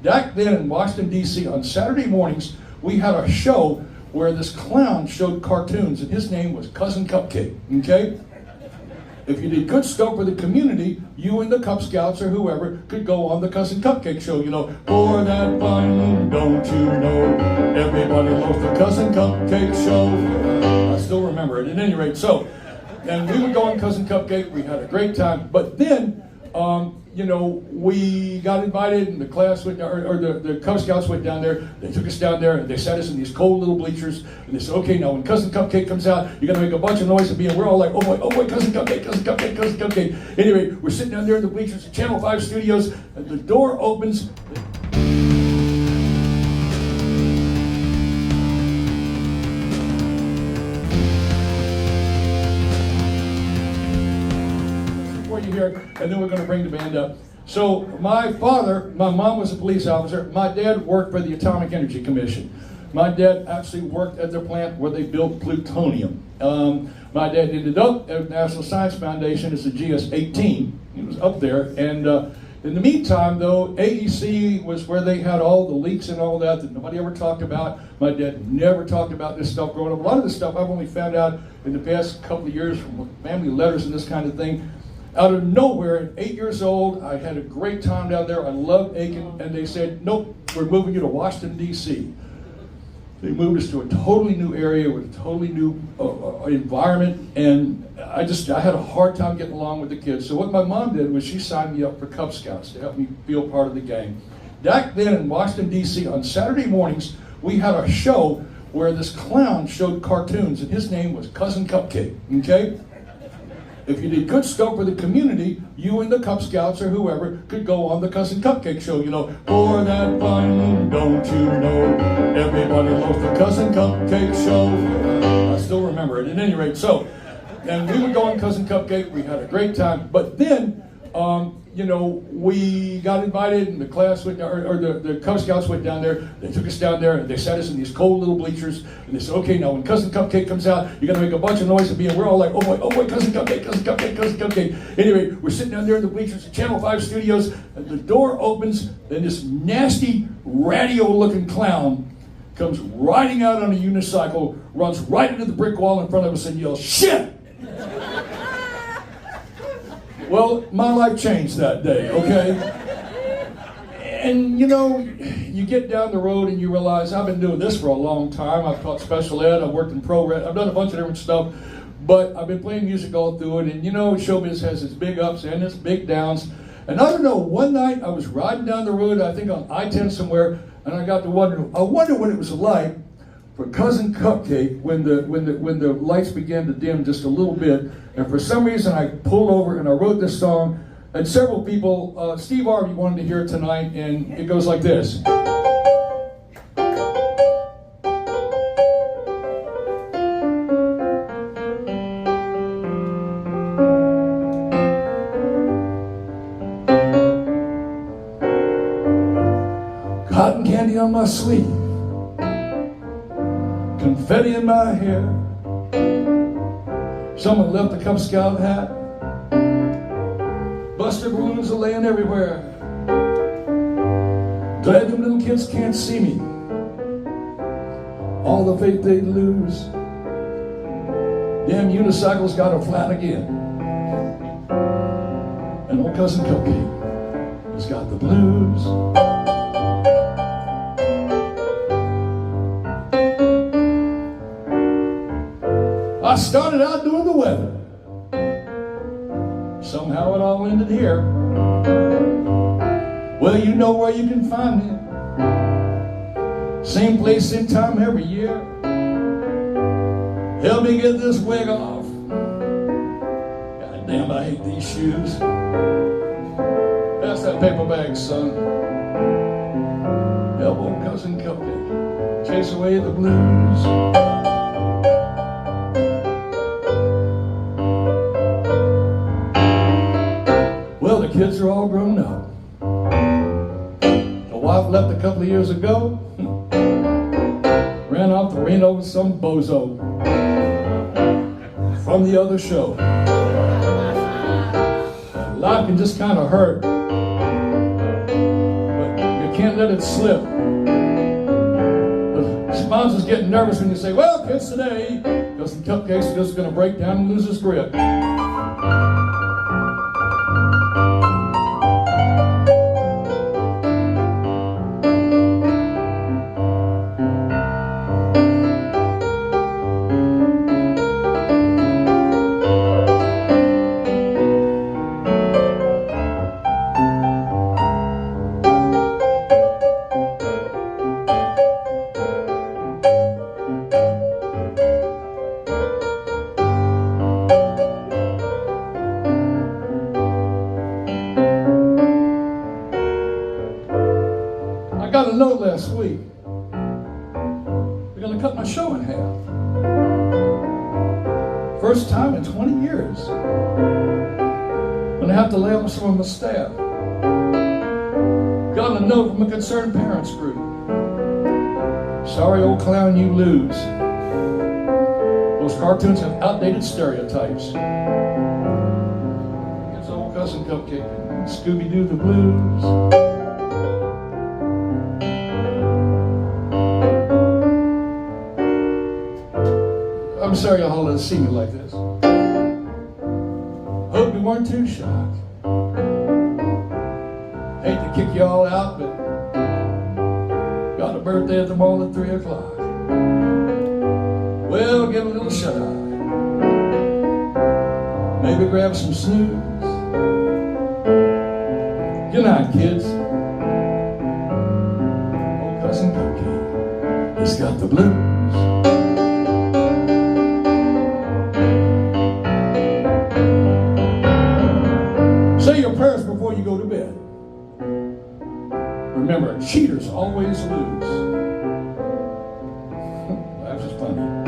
Back then in Washington, D.C., on Saturday mornings, we had a show where this clown showed cartoons, and his name was Cousin Cupcake, okay? If you did good stuff for the community, you and the Cub Scouts or whoever could go on the Cousin Cupcake show, you know. For that fine moon, don't you know, everybody loves the Cousin Cupcake show. I still remember it, at any rate. So, and we would go on Cousin Cupcake, we had a great time, but then, you know, we got invited, and the class went, or the Cub Scouts went down there. They took us down there, and they sat us in these cold little bleachers. And they said, "Okay, now when Cousin Cupcake comes out, you're gonna make a bunch of noise at me." And we're all like, "Oh boy, Cousin Cupcake, Cousin Cupcake, Cousin Cupcake." Anyway, we're sitting down there in the bleachers at Channel 5 Studios, and the door opens. And then we're going to bring the band up. So my mom was a police officer. My dad worked for the Atomic Energy Commission. My dad actually worked at the plant where they built plutonium. My dad ended up at National Science Foundation as a GS-18. He was up there. And in the meantime, though, AEC was where they had all the leaks and all that nobody ever talked about. My dad never talked about this stuff growing up. A lot of this stuff I've only found out in the past couple of years from family letters and this kind of thing. Out of nowhere, at 8 years old, I had a great time down there. I loved Aiken, and they said, "Nope, we're moving you to Washington, D.C." They moved us to a totally new area with a totally new environment, and I had a hard time getting along with the kids. So what my mom did was she signed me up for Cub Scouts to help me feel part of the gang. Back then in Washington, D.C., on Saturday mornings, we had a show where this clown showed cartoons, and his name was Cousin Cupcake, okay? If you did good stuff for the community, you and the Cub Scouts or whoever could go on the Cousin Cupcake show, you know. For that fine moon, don't you know, everybody loves the Cousin Cupcake show. I still remember it, at any rate. So, and we would go on Cousin Cupcake, we had a great time, but then, you know, we got invited, and the class went, or the Cub Scouts went down there. They took us down there, and they sat us in these cold little bleachers. And they said, "Okay, now when Cousin Cupcake comes out, you're gonna make a bunch of noise at me." And we're all like, "Oh boy, Cousin Cupcake, Cousin Cupcake, Cousin Cupcake." Anyway, we're sitting down there in the bleachers at Channel 5 Studios, and the door opens, and this nasty, radio-looking clown comes riding out on a unicycle, runs right into the brick wall in front of us, and yells, "Shit!" Well, my life changed that day, okay? And you know, you get down the road and you realize I've been doing this for a long time. I've taught special ed, I've worked in pro-ed, I've done a bunch of different stuff, but I've been playing music all through it. And you know, showbiz has its big ups and its big downs. And I don't know, one night I was riding down the road, I think on I-10 somewhere, and I got to wonder what it was like for Cousin Cupcake when the lights began to dim just a little bit. And for some reason I pulled over and I wrote this song, and several people, Steve Harvey wanted to hear it tonight, and it goes like this. Cotton candy on my sleeve, confetti in my hair. Someone left a Cub Scout hat. Buster balloons are laying everywhere. Glad them little kids can't see me. All the faith they lose. Damn unicycles got a flat again. And old Cousin Cupcake has got the blues. I started out doing the weather. Somehow it all ended here. Well, you know where you can find me. Same place, same time every year. Help me get this wig off. God damn, I hate these shoes. Pass that paper bag, son. Help old Cousin Cupcake chase away the blues. Well, the kids are all grown up. The wife left a couple of years ago. Ran off to Reno with some bozo from the other show. Life can just kind of hurt, but you can't let it slip. The sponsor's getting nervous when you say, well, kids, today, because the Cupcake's just going to break down and lose its grip. I got a note last week. They're going to cut my show in half. First time in 20 years. I'm going to have to lay off some of my staff. Got a note from a concerned parents group. Sorry, old clown, you lose. Those cartoons have outdated stereotypes. It's old cousin Cupcake and Scooby-Doo the Blues. I'm sorry y'all let us see me like this. Hope you weren't too shocked. Hate to kick y'all out, but got a birthday at the mall at 3 o'clock. Well, give a little shut eye. Maybe grab some snooze. Good night, kids. Old cousin Cupcake has got the blues. Say your prayers before you go to bed. Remember, cheaters always lose. That was funny.